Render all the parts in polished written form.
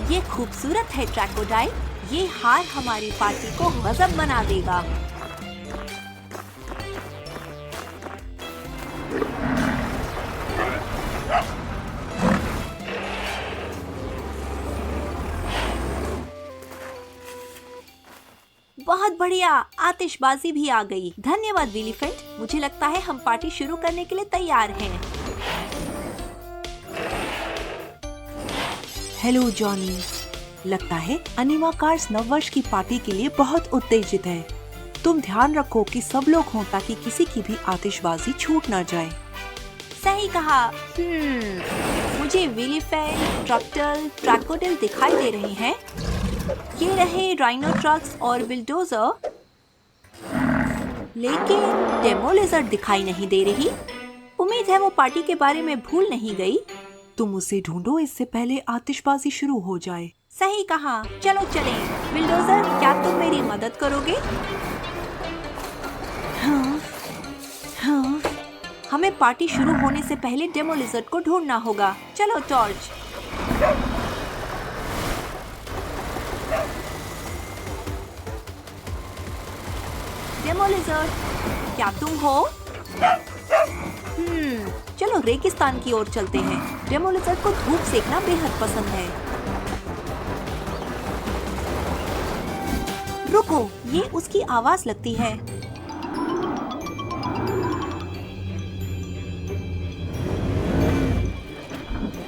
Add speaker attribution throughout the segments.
Speaker 1: ये खूबसूरत है ट्रैकोडाइल। ये हार हमारी पार्टी को गजब बना देगा। बहुत बढ़िया, आतिशबाजी भी आ गई। धन्यवाद विलीफेंट। मुझे लगता है हम पार्टी शुरू करने के लिए तैयार हैं।
Speaker 2: हेलो जॉनी, लगता है अनिमा कार्स नववर्ष की पार्टी के लिए बहुत उत्तेजित है। तुम ध्यान रखो कि सब लोग हों ताकि किसी की भी आतिशबाजी छूट न जाए।
Speaker 1: सही कहा। मुझे विलीफेंट, ट्रक्टल, ट्रैकोडाइल दिखाई दे रहे हैं। ये रहे राइनो ट्रक्स और बिल्डोजर, लेकिन डेमोलिजर दिखाई नहीं दे रही। उम्मीद है वो पार्टी के बारे में भूल नहीं गई।
Speaker 2: तुम उसे ढूंढो इससे पहले आतिशबाजी शुरू हो जाए।
Speaker 1: सही कहा। चलो चलें। बिल्डोजर, क्या तुम मेरी मदद करोगे?
Speaker 2: हाँ,
Speaker 1: हमें पार्टी शुरू होने से पहले डेमोलिजर को ढूंढना होगा। चलो टॉर्च। डेमोलिजर, क्या तुम हो? चलो रेगिस्तान की ओर चलते हैं। डेमोलिजर को धूप सेकना बेहद पसंद है। रुको, ये उसकी आवाज लगती है।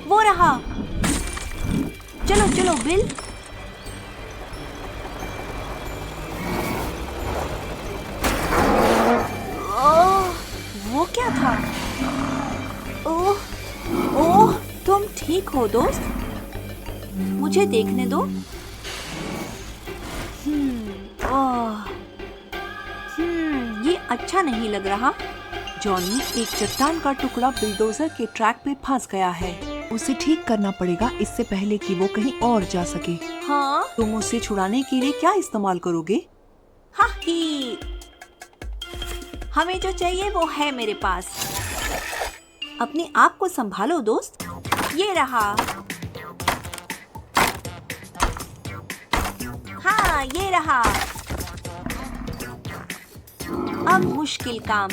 Speaker 1: वो रहा। चलो चलो बिल। वो क्या था? ओह, ओह, तुम ठीक हो दोस्त? मुझे देखने दो। ये अच्छा नहीं लग रहा।
Speaker 2: जॉनी, एक चट्टान का टुकड़ा बिल्डोजर के ट्रैक पे फंस गया है। उसे ठीक करना पड़ेगा इससे पहले कि वो कहीं और जा सके।
Speaker 1: हाँ?
Speaker 2: तुम उसे छुड़ाने के लिए क्या इस्तेमाल करोगे?
Speaker 1: हाँ ही। हमें जो चाहिए वो है मेरे पास। अपने आप को संभालो दोस्त। ये रहा। हाँ, ये रहा। अब मुश्किल काम।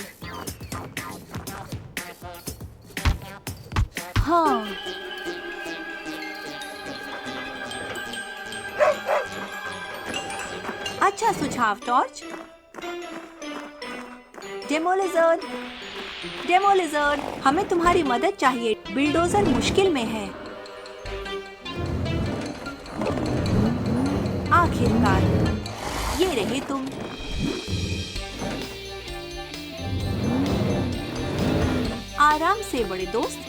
Speaker 1: हाँ। अच्छा सुझाव टॉर्च। डेमोलिजर, डेमोलिजर, हमें तुम्हारी मदद चाहिए। बिल्डोजर मुश्किल में है। आखिरकार, ये रहे तुम। आराम से बड़े दोस्त।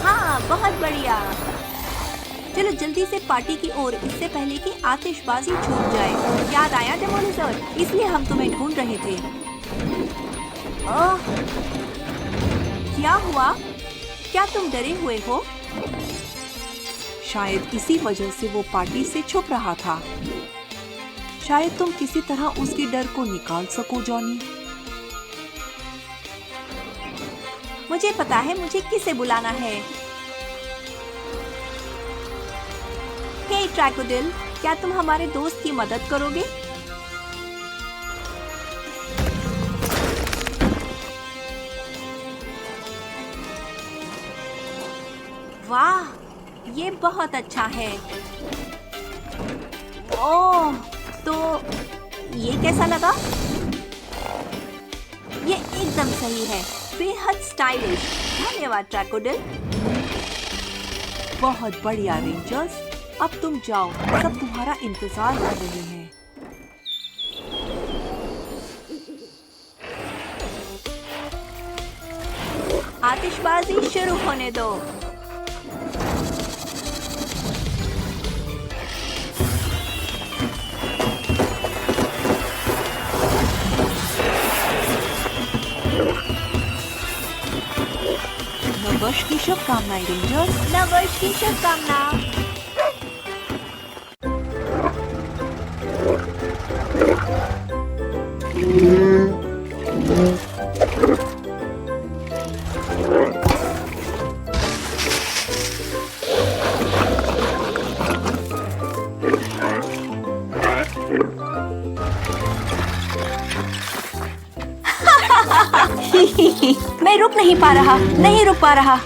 Speaker 1: हाँ, बहुत बढ़िया। चलो जल्दी से पार्टी की ओर, इससे पहले कि आतिशबाजी छूट जाए। याद आया डेमोलिजर, इसलिए हम तुम्हें ढूंढ रहे थे। क्या हुआ? क्या तुम डरे हुए हो?
Speaker 2: शायद इसी वजह से वो पार्टी से छुप रहा था। शायद तुम किसी तरह उसके डर को निकाल सको जॉनी।
Speaker 1: मुझे पता है मुझे किसे बुलाना है। हे ट्रैकोडाइल, क्या तुम हमारे दोस्त की मदद करोगे? वाह, ये बहुत अच्छा है। ओह, तो ये कैसा लगा? ये एकदम सही है। बेहद स्टाइलिश। धन्यवाद ट्रैकोडाइल।
Speaker 2: बहुत बढ़िया रेंजर्स, अब तुम जाओ, सब तुम्हारा इंतजार कर रहे हैं।
Speaker 1: आतिशबाजी शुरू होने दो।
Speaker 2: नववर्ष की शुभकामनाएं रेंजर्स।
Speaker 1: नववर्ष की शुभकामना। मैं रुक नहीं पा रहा, नहीं रुक पा रहा।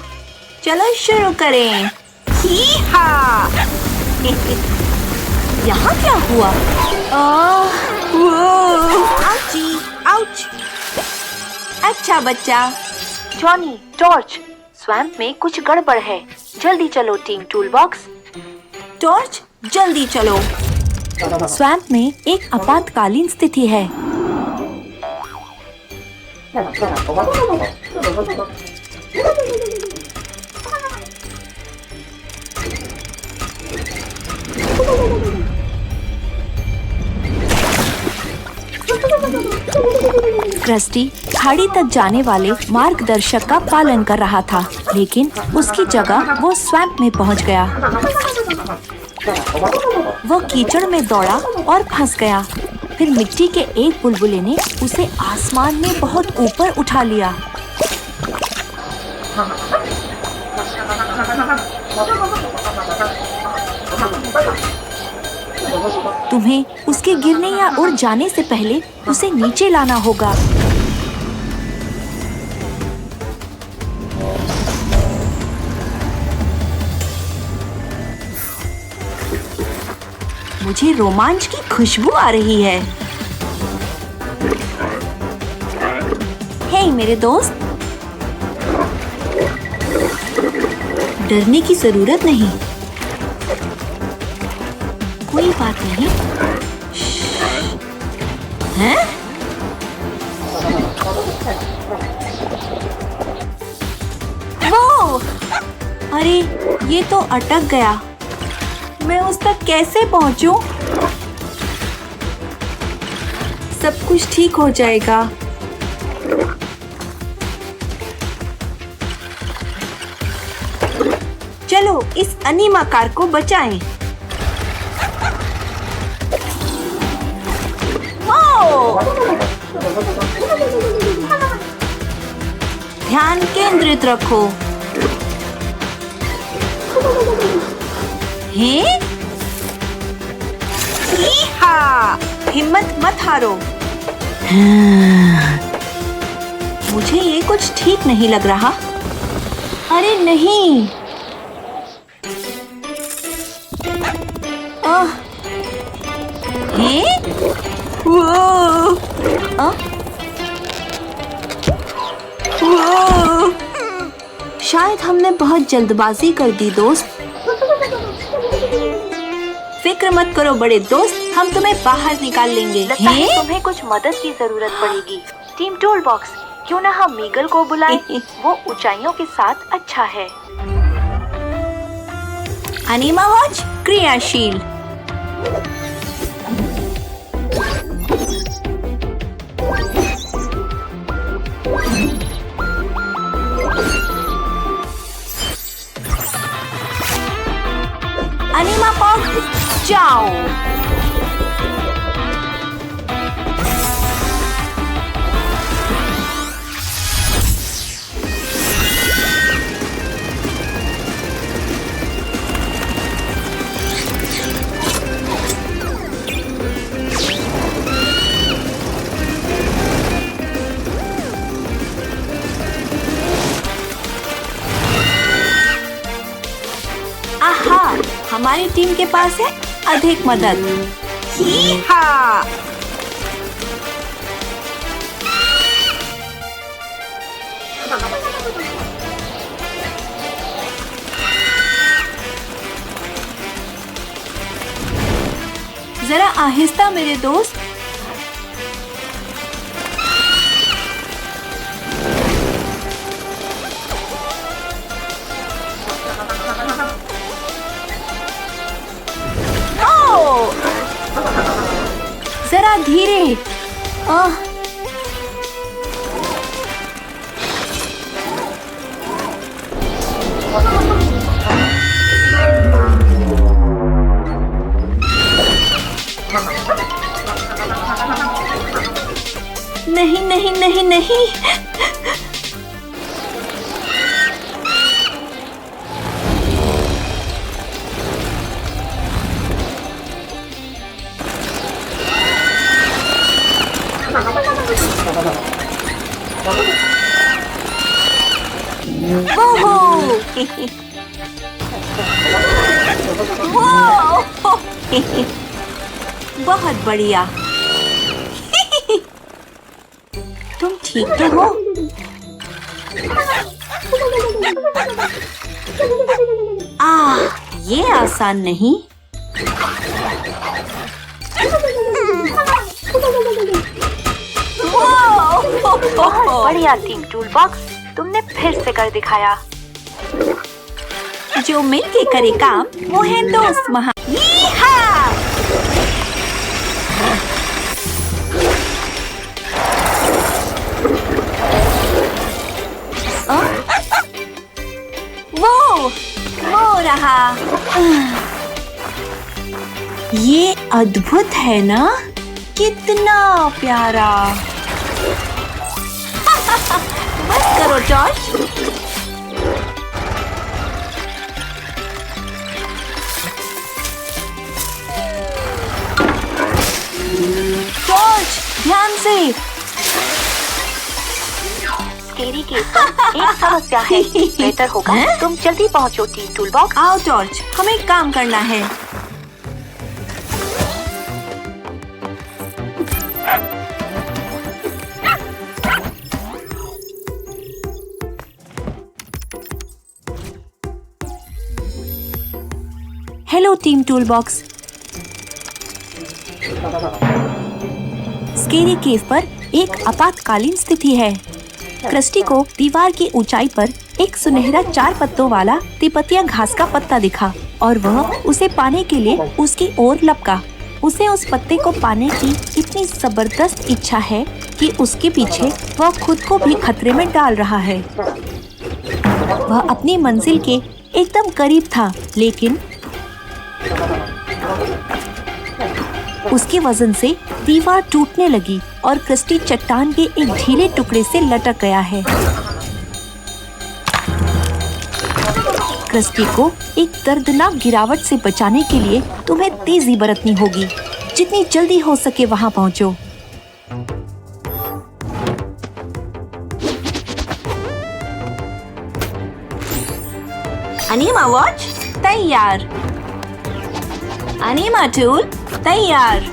Speaker 1: चलो शुरू करें। ही-हा! यहाँ क्या हुआ? आउची, आउच! अच्छा बच्चा।
Speaker 2: जॉनी, टॉर्च, स्वैम्प में कुछ गड़बड़ है। जल्दी चलो टीम टूल बॉक्स।
Speaker 1: टॉर्च, जल्दी चलो। स्वैम्प में एक आपातकालीन स्थिति है। क्रस्टी खाड़ी तक जाने वाले मार्गदर्शक का पालन कर रहा था, लेकिन उसकी जगह वो स्वैम्प में पहुंच गया। वो कीचड़ में दौड़ा और फंस गया। फिर मिट्टी के एक बुलबुले ने उसे आसमान में बहुत ऊपर उठा लिया। तुम्हें उसके गिरने या उड़ जाने से पहले उसे नीचे लाना होगा। मुझे रोमांच की खुशबू आ रही है। हे मेरे दोस्त, डरने की जरूरत नहीं। कोई बात नहीं। हैं? वो! अरे, ये तो अटक गया। मैं उस तक कैसे पहुंचूं? सब कुछ ठीक हो जाएगा। चलो इस अनीमा कार को बचाएं। ध्यान केंद्रित रखो। हैं? ही-हा! हिम्मत मत हारो। मुझे ये कुछ ठीक नहीं लग रहा। अरे नहीं। हैं? वो! वो! शायद हमने बहुत जल्दबाजी कर दी दोस्त। फिक्र मत करो बड़े दोस्त, हम तुम्हें बाहर निकाल लेंगे।
Speaker 2: लगता है तुम्हें कुछ मदद की जरूरत पड़ेगी। टीम टूल बॉक्स, क्यों ना हम मीगल को बुलाएं? वो ऊंचाइयों के साथ अच्छा है।
Speaker 1: अनीमा वॉच क्रियाशील। अनीमा पॉक जाओ। आहा, हमारी टीम के पास है अधिक मदद। ही-हा! जरा आहिस्ता मेरे दोस्त। जरा धीरे। नहीं नहीं नहीं नहीं। वोहो! वो! बहुत बढ़िया। तुम ठीक तो हो? ये आसान नहीं।
Speaker 2: बहुत बढ़िया टीम टूल बॉक्स, तुमने फिर से कर दिखाया।
Speaker 1: जो मिलके करे काम वो है दोस्त महा। वो रहा। ये अद्भुत है ना? कितना प्यारा। बस करो जॉर्ज। जॉर्ज ध्यान से।
Speaker 2: स्केरी केस पर एक समस्या है। बेहतर होगा तुम जल्दी पहुंचो टीम टूल बॉक्स।
Speaker 1: आओ जॉर्ज, हमें काम करना है। Hello team tool box. Scary cave पर एक आपातकालीन स्थिति है। क्रस्टी को दीवार की ऊंचाई पर एक सुनहरा 4 पत्तों वाला तिपतिया घास का पत्ता दिखा और वह उसे पाने के लिए उसकी ओर लपका। उसे उस पत्ते को पाने की इतनी जबरदस्त इच्छा है कि उसके पीछे वह खुद को भी खतरे में डाल रहा है। वह अपनी मंजिल के एकदम करीब था, लेकिन उसके वजन से दीवार टूटने लगी और क्रस्टी चट्टान के एक ढीले टुकड़े से लटक गया है। क्रस्टी को एक दर्दनाक गिरावट से बचाने के लिए तुम्हें तेजी बरतनी होगी। जितनी जल्दी हो सके वहां पहुंचो। अनीमा वॉच तैयार। अनीमा टूल तैयार।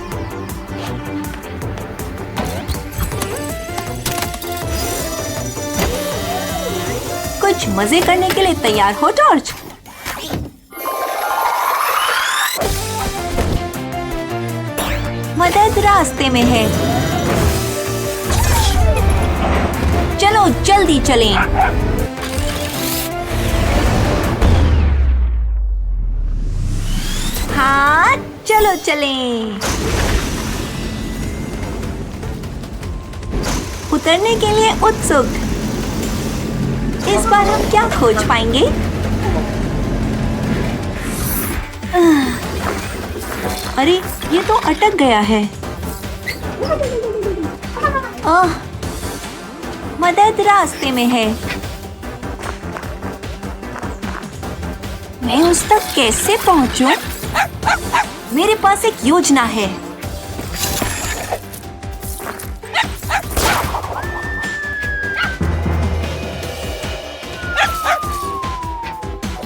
Speaker 1: कुछ मजे करने के लिए तैयार हो जॉर्ज? मदद रास्ते में है। चलो जल्दी चलें। हाँ चलो चलें। उतरने के लिए उत्सुक। इस बार हम क्या खोज पाएंगे? अरे ये तो अटक गया है। मदद रास्ते में है। मैं उस तक कैसे पहुंचूं? मेरे पास एक योजना है।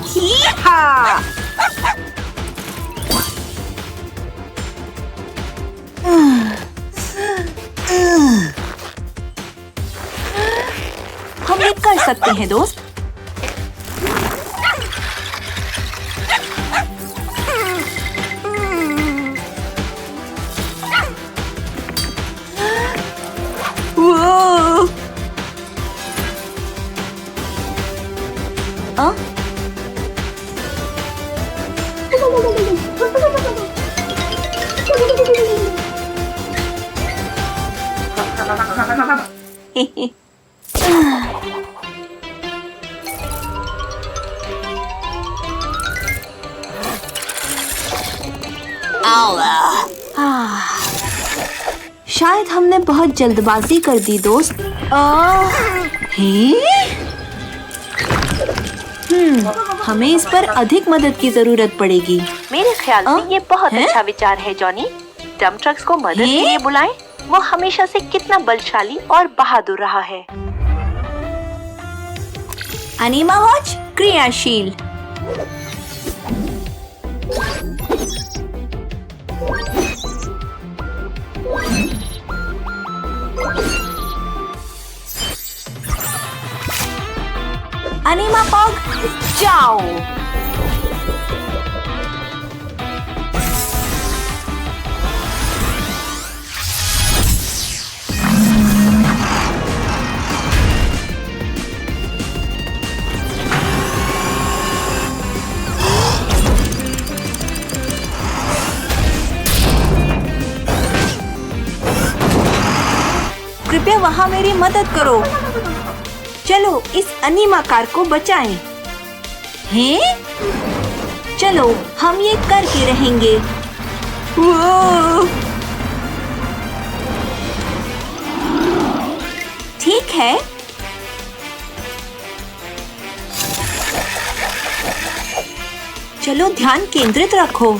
Speaker 1: ही-हा! हम ये कर सकते हैं दोस्त। शायद हमने बहुत जल्दबाजी कर दी दोस्त। हमें इस पर अधिक मदद की जरूरत पड़ेगी।
Speaker 2: मेरे ख्याल से ये बहुत अच्छा विचार है जॉनी। डंप ट्रक्स को मदद के लिए बुलाएं। वो हमेशा से कितना बलशाली और बहादुर रहा है।
Speaker 1: अनीमा वॉच क्रियाशील। अनीमा पॉग जाओ। कृपया वहाँ मेरी मदद करो। चलो इस अनीमा कार को बचाएं। हैं? चलो हम ये करके रहेंगे। वो! ठीक है। चलो ध्यान केंद्रित रखो।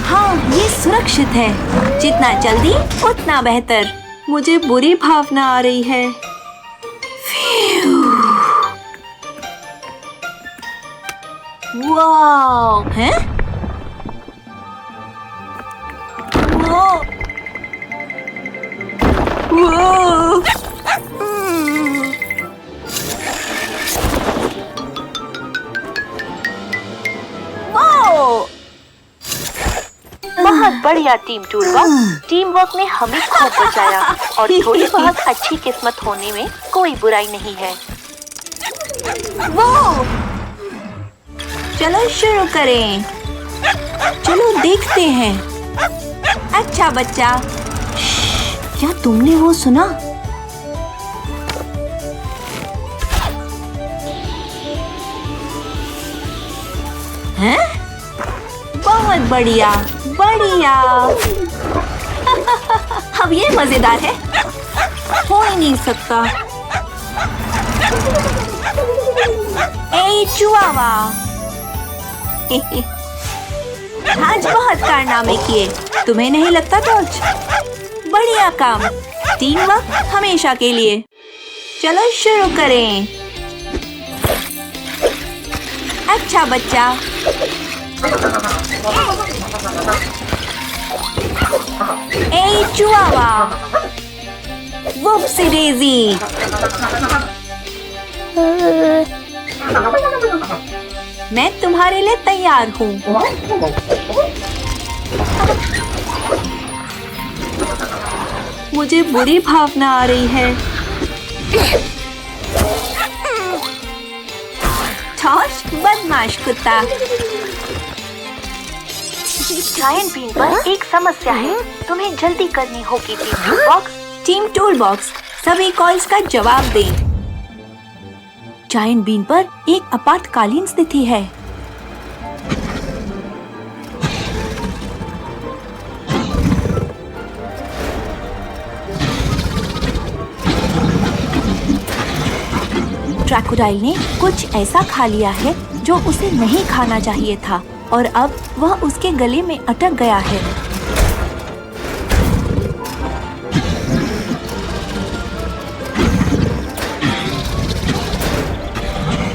Speaker 1: हाँ, ये सुरक्षित है। जितना जल्दी उतना बेहतर। मुझे बुरी भावना आ रही है। वाओ! हैं? वो! वो!
Speaker 3: बहुत बढ़िया टीम टूलबॉक्स। टीम वर्क ने हमें खूब बचाया और थोड़ी बहुत अच्छी किस्मत होने में कोई बुराई नहीं है।
Speaker 1: वो! चलो शुरू करें। चलो देखते हैं। अच्छा बच्चा, क्या तुमने वो सुना? हैं? बहुत बढ़िया, बढ़िया। अब ये मजेदार है। हो ही नहीं सकता। ए चुआवा! आज बहुत कारनामे किए। तुम्हें नहीं लगता टॉर्च? बढ़िया काम। टीम वर्क हमेशा के लिए। चलो शुरू करें। अच्छा बच्चा। ए चुआवा! वुप्सी डेज़ी! मैं तुम्हारे लिए तैयार हूँ। मुझे बुरी भावना आ रही है। टॉर्च, बदमाश कुत्ता।
Speaker 3: जायंट बीन पर एक समस्या है। तुम्हें जल्दी करनी होगी टीम टूलबॉक्स।
Speaker 1: टीम टूलबॉक्स सभी कॉल्स का जवाब दें। जायंट बीन पर एक आपातकालीन स्थिति है। क्रोकोडाइल ने कुछ ऐसा खा लिया है जो उसे नहीं खाना चाहिए था और अब वह उसके गले में अटक गया है।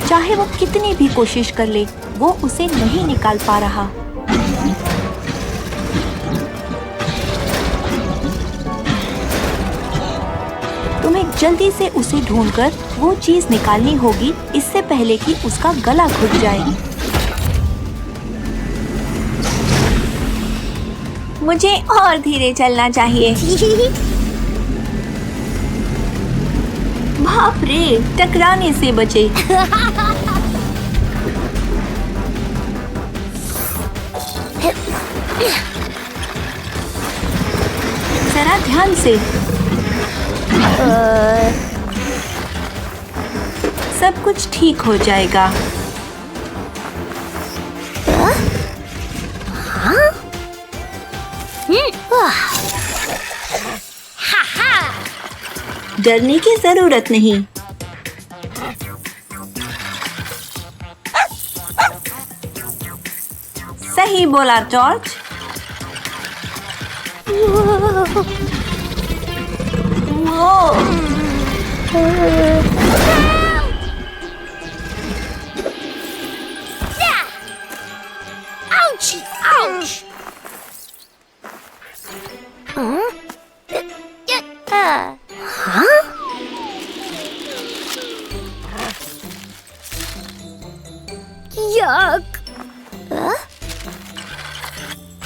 Speaker 1: चाहे वो कितनी भी कोशिश कर ले, वो उसे नहीं निकाल पा रहा। तुम्हें जल्दी से उसे ढूंढकर वो चीज निकालनी होगी इससे पहले कि उसका गला घुट जाए। मुझे और धीरे चलना चाहिए। बाप रे, टकराने से बचे। जरा ध्यान से। सब कुछ ठीक हो जाएगा। डरने की जरूरत नहीं। सही बोला जॉर्ज।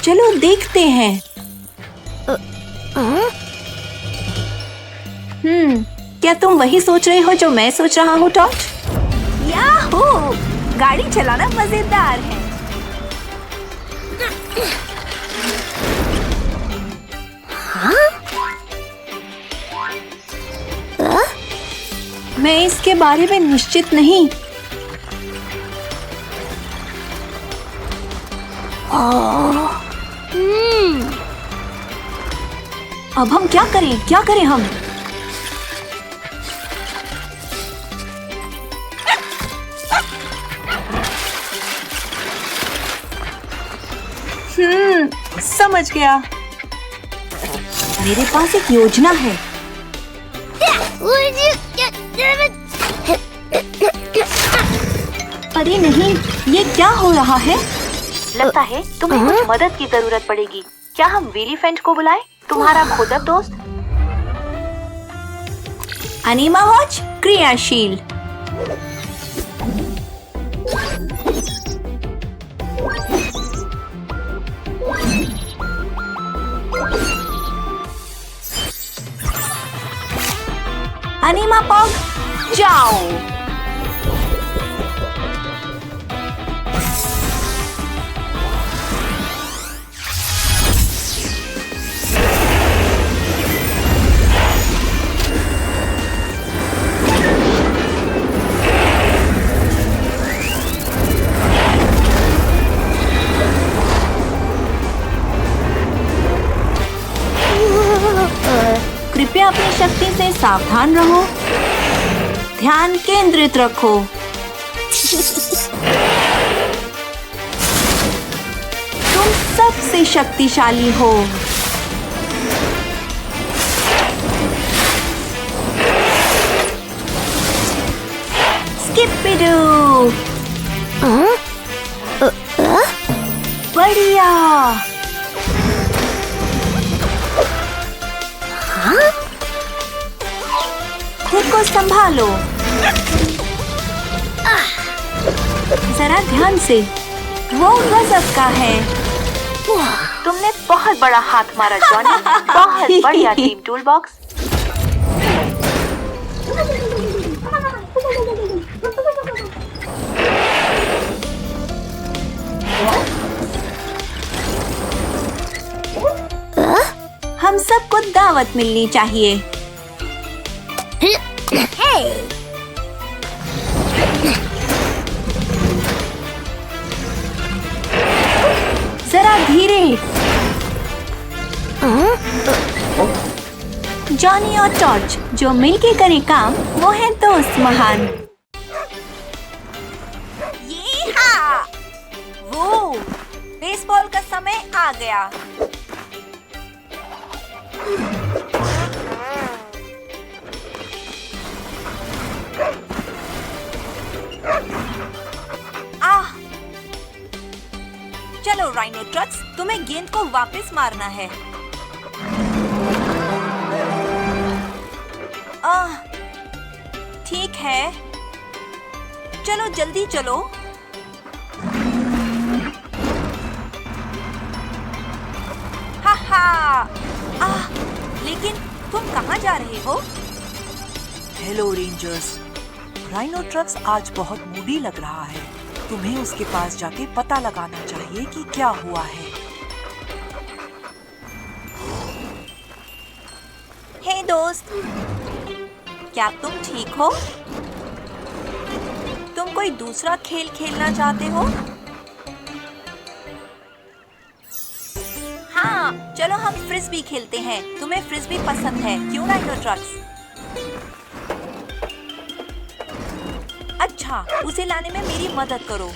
Speaker 1: चलो देखते हैं। क्या तुम वही सोच रहे हो जो मैं सोच रहा हूँ टॉर्च? याहू! गाड़ी चलाना मजेदार है। मैं इसके बारे में निश्चित नहीं। अब हम क्या करें हम?
Speaker 2: समझ गया।
Speaker 1: मेरे पास एक योजना है। अरे नहीं, ये क्या हो रहा है?
Speaker 3: लगता है तुम्हें कुछ मदद की जरूरत पड़ेगी। क्या हम विलीफेंट को बुलाएं? तुम्हारा खोदक दोस्त।
Speaker 1: अनीमा वॉच क्रियाशील। अनीमा पॉग जाओ। कृपया अपनी शक्ति से सावधान रहो। ध्यान केंद्रित रखो। तुम सबसे शक्तिशाली हो। स्किपिडू। बढ़िया। खुद को संभालो। जरा ध्यान से, वो गजब का है।
Speaker 3: तुमने बहुत बड़ा हाथ मारा जॉनी। बहुत बढ़िया टीम टूल बॉक्स।
Speaker 1: हम सबको दावत मिलनी चाहिए। जरा धीरे। जॉनी और टॉर्च जो मिलके करे काम, वो है दोस्त महान। ये हाँ, वो बेसबॉल का समय आ गया। चलो राइनोट्रक्स, तुम्हें गेंद को वापस मारना है। ठीक है, चलो जल्दी चलो। हा। लेकिन तुम कहाँ जा रहे हो?
Speaker 2: Hello rangers. राइनोट्रक्स आज बहुत मूडी लग रहा है। तुम्हें उसके पास जाके पता लगाना चाहिए कि क्या हुआ है।
Speaker 1: हे दोस्त, क्या तुम ठीक हो? तुम कोई दूसरा खेल खेलना चाहते हो? हाँ, चलो हम फ्रिस्बी खेलते हैं। तुम्हें फ्रिस्बी पसंद है, क्यों राइनोट्रक्स?
Speaker 2: अच्छा, उसे लाने में मेरी मदद करो।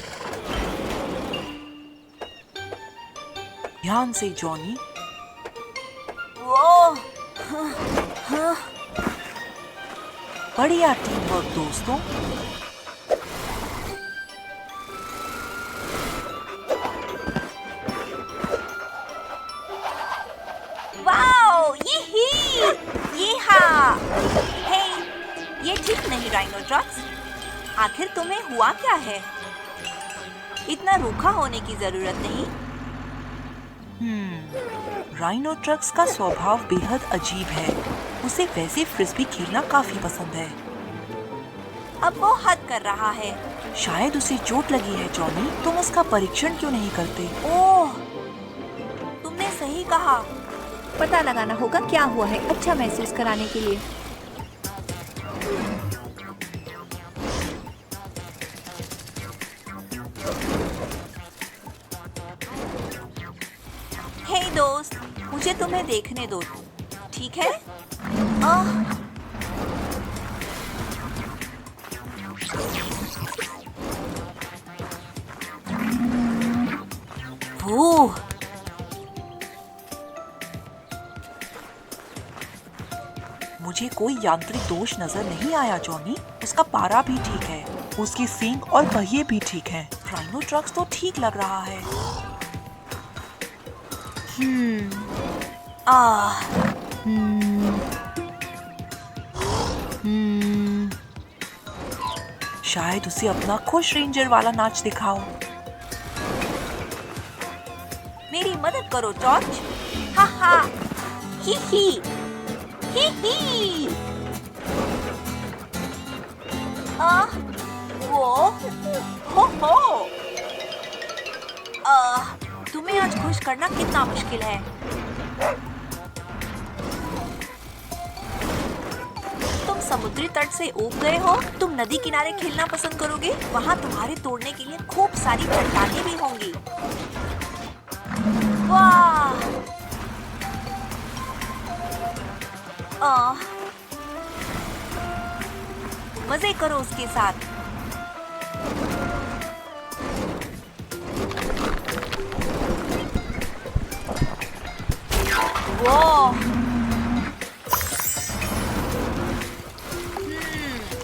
Speaker 2: ध्यान से जॉनी। वो बढ़िया टीम वर्क दोस्तों। वाओ, ये हाँ। हे, ये ठीक नहीं राइनोट्रक्स। आखिर तुम्हें हुआ क्या है? इतना रूखा होने की जरूरत नहीं। राइनोट्रक्स का स्वभाव बेहद अजीब है। उसे वैसे फ्रिस्बी खेलना काफी पसंद है। अब वो हद कर रहा है। शायद उसे चोट लगी है जॉनी। तुम उसका परीक्षण क्यों नहीं करते? ओह, तुमने सही कहा।
Speaker 1: पता लगाना होगा क्या हुआ है, अच्छा महसूस कराने के लिए।
Speaker 2: हे दोस्त, मुझे तुम्हें देखने दो, ठीक है? आह, ओह, मुझे कोई यांत्रिक दोष नजर नहीं आया जॉनी। उसका पारा भी ठीक है, उसकी सींग और पहिए भी ठीक हैं। राइनोट्रक्स तो ठीक लग रहा है। आह, शायद उसे अपना खुश रेंजर वाला नाच दिखाओ। मेरी मदद करो जॉर्ज। हा हा, ही ही, ही ही। वो, हो। तुम्हें आज खुश करना कितना मुश्किल है। तुम समुद्री तट से ऊब गए हो। तुम नदी किनारे खेलना पसंद करोगे। वहाँ तुम्हारे तोड़ने के लिए खूब सारी चट्टानें भी होंगी। वाह! मजे करो उसके साथ।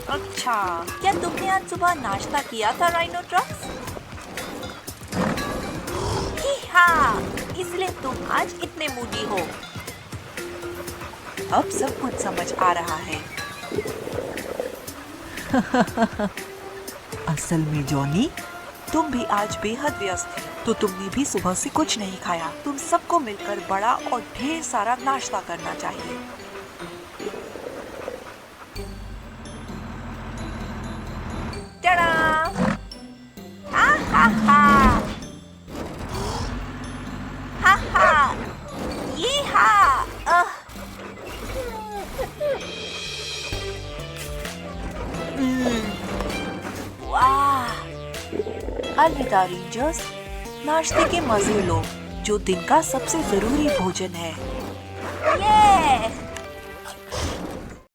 Speaker 2: अच्छा, क्या तुमने आज सुबह नाश्ता किया था राइनोट्रक्स? हाँ, इसलिए तुम आज इतने मूडी हो। अब सब कुछ समझ आ रहा है। असल में जॉनी, तुम भी आज बेहद व्यस्त थे, तो तुमने भी सुबह से कुछ नहीं खाया। तुम सबको मिलकर बड़ा और ढेर सारा नाश्ता करना चाहिए। टडा! हा हा हा! हा हा! ये हा! वाह! अलविदा रेंजर्स, नाश्ते के मजे लो, जो दिन का सबसे जरूरी भोजन है। ये!